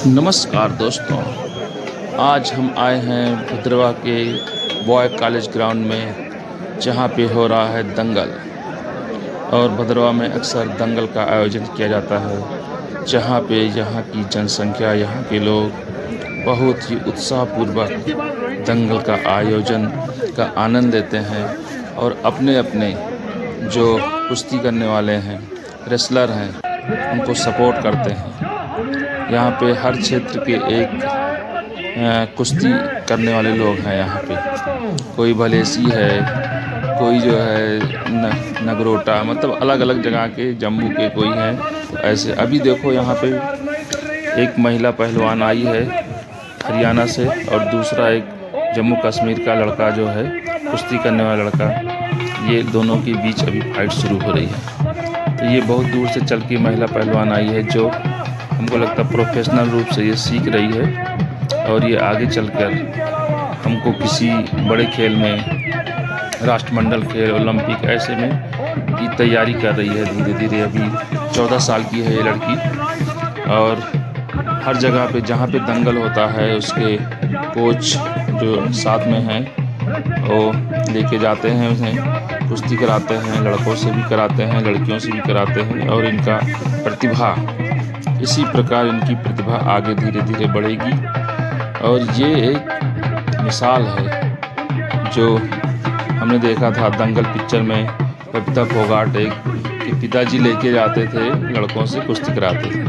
नमस्कार दोस्तों, आज हम आए हैं भद्रवा के बॉय कॉलेज ग्राउंड में, जहां पे हो रहा है दंगल। और भद्रवा में अक्सर दंगल का आयोजन किया जाता है, जहां पे यहाँ की जनसंख्या, यहाँ के लोग बहुत ही उत्साहपूर्वक दंगल का आयोजन का आनंद लेते हैं और अपने अपने जो कुश्ती करने वाले हैं, रेसलर हैं, उनको सपोर्ट करते हैं। यहाँ पे हर क्षेत्र के एक कुश्ती करने वाले लोग हैं। यहाँ पे कोई भलेसी है, कोई जो है नगरोटा, मतलब अलग अलग जगह के, जम्मू के कोई हैं। तो ऐसे अभी देखो यहाँ पे एक महिला पहलवान आई है हरियाणा से, और दूसरा एक जम्मू कश्मीर का लड़का जो है कुश्ती करने वाला लड़का, ये दोनों के बीच अभी फाइट शुरू हो रही है। तो ये बहुत दूर से चल के महिला पहलवान आई है, जो हमको लगता है प्रोफेशनल रूप से ये सीख रही है, और ये आगे चलकर हमको किसी बड़े खेल में, राष्ट्रमंडल खेल, ओलंपिक ऐसे में की तैयारी कर रही है धीरे धीरे। अभी 14 साल की है ये लड़की, और हर जगह पे जहाँ पे दंगल होता है उसके कोच जो साथ में हैं वो लेके जाते हैं, उन्हें कुश्ती कराते हैं, लड़कों से भी कराते हैं, लड़कियों से भी कराते हैं। और इनका प्रतिभा, इसी प्रकार इनकी प्रतिभा आगे धीरे धीरे बढ़ेगी। और ये एक मिसाल है जो हमने देखा था दंगल पिक्चर में, बबीता फोगाट एक के पिताजी लेके जाते थे, लड़कों से कुश्ती कराते थे।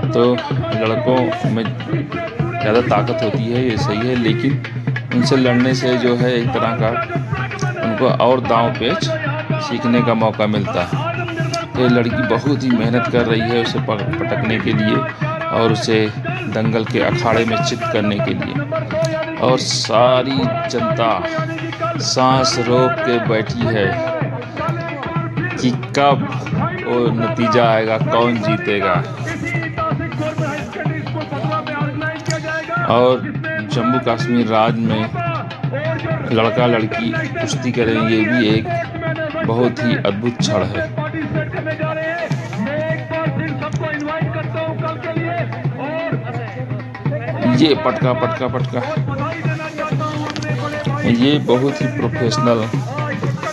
तो लड़कों में ज़्यादा ताकत होती है, ये सही है, लेकिन उनसे लड़ने से जो है एक तरह का उनको और दांव पेच सीखने का मौका मिलता है। तो ये लड़की बहुत ही मेहनत कर रही है उसे पटकने के लिए और उसे दंगल के अखाड़े में चित करने के लिए। और सारी जनता सांस रोक के बैठी है कि कब वो नतीजा आएगा, कौन जीतेगा। और जम्मू कश्मीर राज्य में लड़का लड़की कुश्ती करें, ये भी एक बहुत ही अद्भुत क्षण है। ये पटका पटका पटका, ये बहुत ही प्रोफेशनल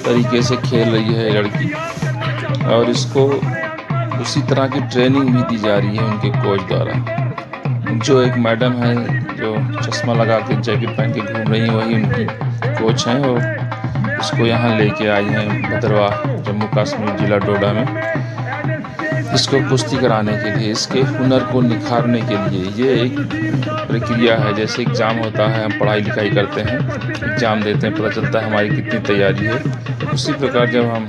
तरीके से खेल रही है लड़की, और इसको उसी तरह की ट्रेनिंग भी दी जा रही है उनके कोच द्वारा। जो एक मैडम है जो चश्मा लगा के जैकेट पहन के घूम रही हैं, वही उनकी कोच हैं, और इसको यहाँ लेके आई हैं भद्रवा, जम्मू कश्मीर जिला डोडा में, इसको कुश्ती कराने के लिए, इसके हुनर को निखारने के लिए। ये एक प्रक्रिया है, जैसे एग्ज़ाम होता है, हम पढ़ाई लिखाई करते हैं, एग्ज़ाम देते हैं, पता चलता है हमारी कितनी तैयारी है। उसी प्रकार जब हम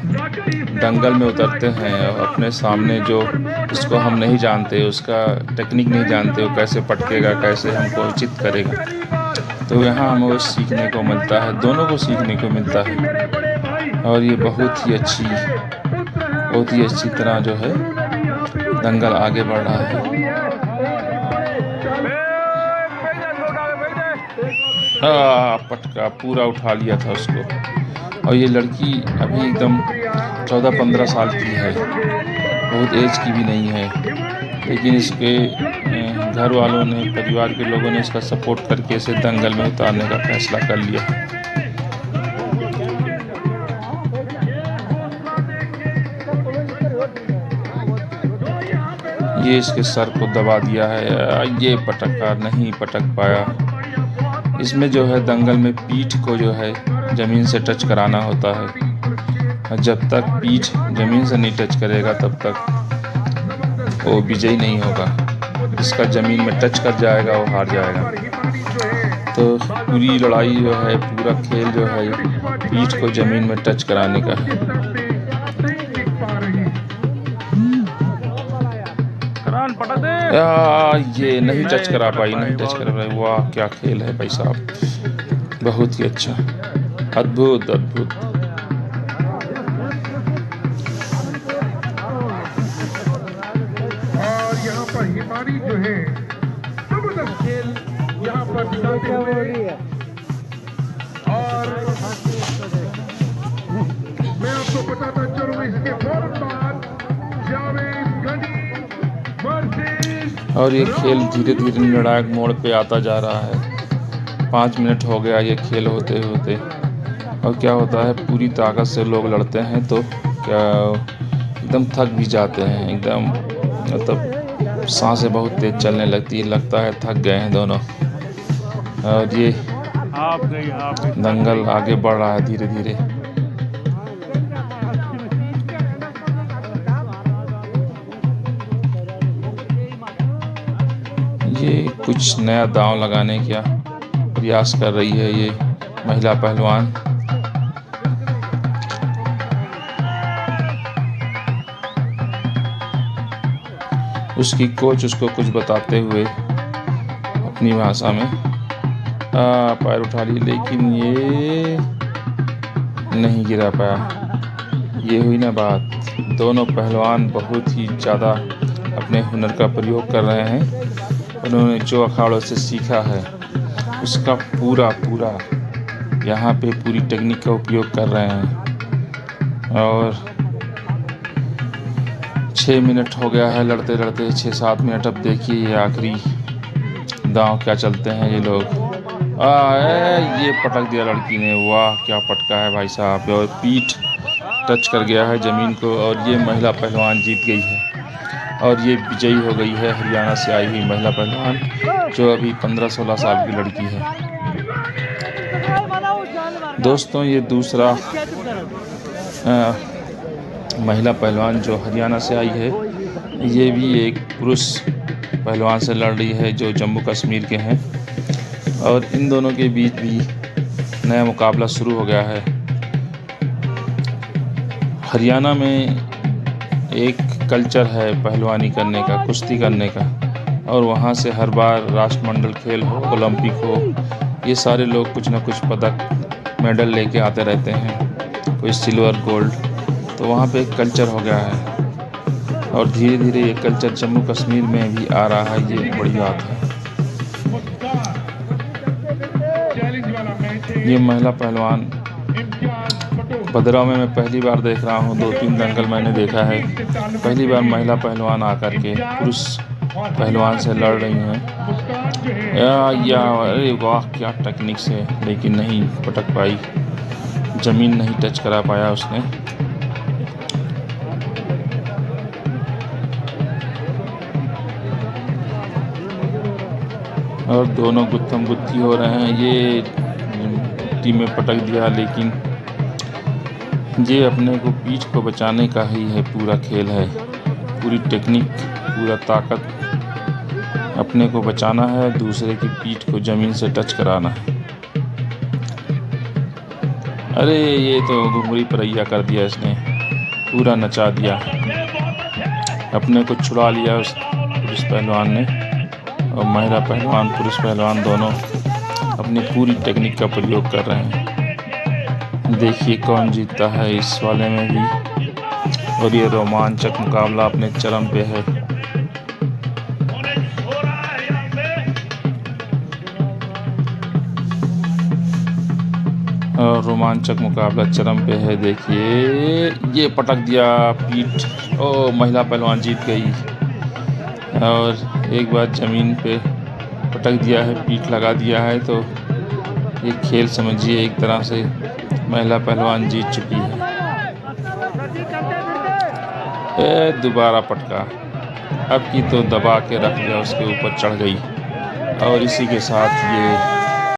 दंगल में उतरते हैं और अपने सामने जो जिसको हम नहीं जानते, उसका टेक्निक नहीं जानते, वो कैसे पटकेगा, कैसे हमको चित करेगा, तो यहाँ हमें सीखने को मिलता है, दोनों को सीखने को मिलता है। और ये बहुत ही अच्छी तरह जो है दंगल आगे बढ़ रहा है। पटका पूरा उठा लिया था उसको। और ये लड़की अभी एकदम 14-15 साल की है, बहुत एज की भी नहीं है, लेकिन इसके घर वालों ने, परिवार के लोगों ने इसका सपोर्ट करके इसे दंगल में उतारने का फैसला कर लिया। ये इसके सर को दबा दिया है, ये पटका नहीं पटक पाया। इसमें जो है दंगल में पीठ को जो है ज़मीन से टच कराना होता है। जब तक पीठ ज़मीन से नहीं टच करेगा तब तक वो विजयी नहीं होगा। जिसका ज़मीन में टच कर जाएगा वो हार जाएगा। तो पूरी लड़ाई जो है, पूरा खेल जो है पीठ को ज़मीन में टच कराने का है। ये नहीं टच करा पाई, नहीं टच करा पाई। वाह क्या खेल है भाई साहब, बहुत ही अच्छा, अद्भुत अद्भुत। और यहाँ पर हिमानी जो है जबरदस्त खेल यहाँ पर दिखाते हुए, और मैं आपको बताता चलूँ इसके फौरन बाद जावेद और ये खेल धीरे धीरे निर्णायक मोड़ पे आता जा रहा है। 5 मिनट हो गया ये खेल होते होते। और क्या होता है, पूरी ताकत से लोग लड़ते हैं तो क्या एकदम थक भी जाते हैं, एकदम मतलब सांसें बहुत तेज चलने लगती है, लगता है थक गए हैं दोनों। और ये दंगल आगे बढ़ रहा है धीरे धीरे। ये कुछ नया दांव लगाने का प्रयास कर रही है ये महिला पहलवान। उसकी कोच उसको कुछ बताते हुए अपनी भाषा में पैर उठा ली, लेकिन ये नहीं गिरा पाया। ये हुई ना बात। दोनों पहलवान बहुत ही ज़्यादा अपने हुनर का प्रयोग कर रहे हैं। उन्होंने जो अखाड़ों से सीखा है उसका पूरा यहाँ पे पूरी टेक्निक का उपयोग कर रहे हैं। और 6 मिनट हो गया है लड़ते लड़ते, 6-7 मिनट। अब देखिए ये आखिरी दांव क्या चलते हैं ये लोग। ये पटक दिया लड़की ने, वाह क्या पटका है भाई साहब। और पीठ टच कर गया है ज़मीन को और ये महिला पहलवान जीत गई है। और ये विजयी हो गई है हरियाणा से आई हुई महिला पहलवान, जो अभी 15-16 साल की लड़की है। दोस्तों, ये दूसरा महिला पहलवान जो हरियाणा से आई है, ये भी एक पुरुष पहलवान से लड़ रही है जो जम्मू कश्मीर के हैं। और इन दोनों के बीच भी नया मुकाबला शुरू हो गया है। हरियाणा में एक कल्चर है पहलवानी करने का, कुश्ती करने का। और वहाँ से हर बार राष्ट्रमंडल खेल हो, ओलंपिक हो, ये सारे लोग कुछ ना कुछ पदक मेडल लेके आते रहते हैं, कोई सिल्वर गोल्ड। तो वहाँ पे एक कल्चर हो गया है और धीरे धीरे ये कल्चर जम्मू कश्मीर में भी आ रहा है। ये बड़ी बात है। ये महिला पहलवान भद्रवाह में मैं पहली बार देख रहा हूँ। 2-3 दंगल मैंने देखा है, पहली बार महिला पहलवान आकर के पुरुष पहलवान से लड़ रही हैं। अरे वाह क्या टेक्निक से, लेकिन नहीं पटक पाई, ज़मीन नहीं टच करा पाया उसने। और दोनों गुत्थम गुत्थी हो रहे हैं। ये टीम में पटक दिया, लेकिन ये अपने को पीठ को बचाने का ही है, पूरा खेल है, पूरी टेक्निक, पूरा ताकत अपने को बचाना है, दूसरे की पीठ को ज़मीन से टच कराना है। अरे ये तो घुंघरी परैया कर दिया इसने, पूरा नचा दिया, अपने को छुड़ा लिया उस पुरुष पहलवान ने। और महिला पहलवान पुरुष पहलवान दोनों अपनी पूरी टेक्निक का प्रयोग कर रहे हैं। देखिए कौन जीतता है इस वाले में भी। और ये रोमांचक मुकाबला अपने चरम पे है। और रोमांचक मुकाबला चरम पे है। देखिए ये पटक दिया पीठ, ओ महिला पहलवान जीत गई। और एक बार ज़मीन पे पटक दिया है, पीठ लगा दिया है, तो ये खेल समझिए एक तरह से महिला पहलवान जीत चुकी है। दोबारा पटका, अब की तो दबा के रख दिया, उसके ऊपर चढ़ गई। और इसी के साथ ये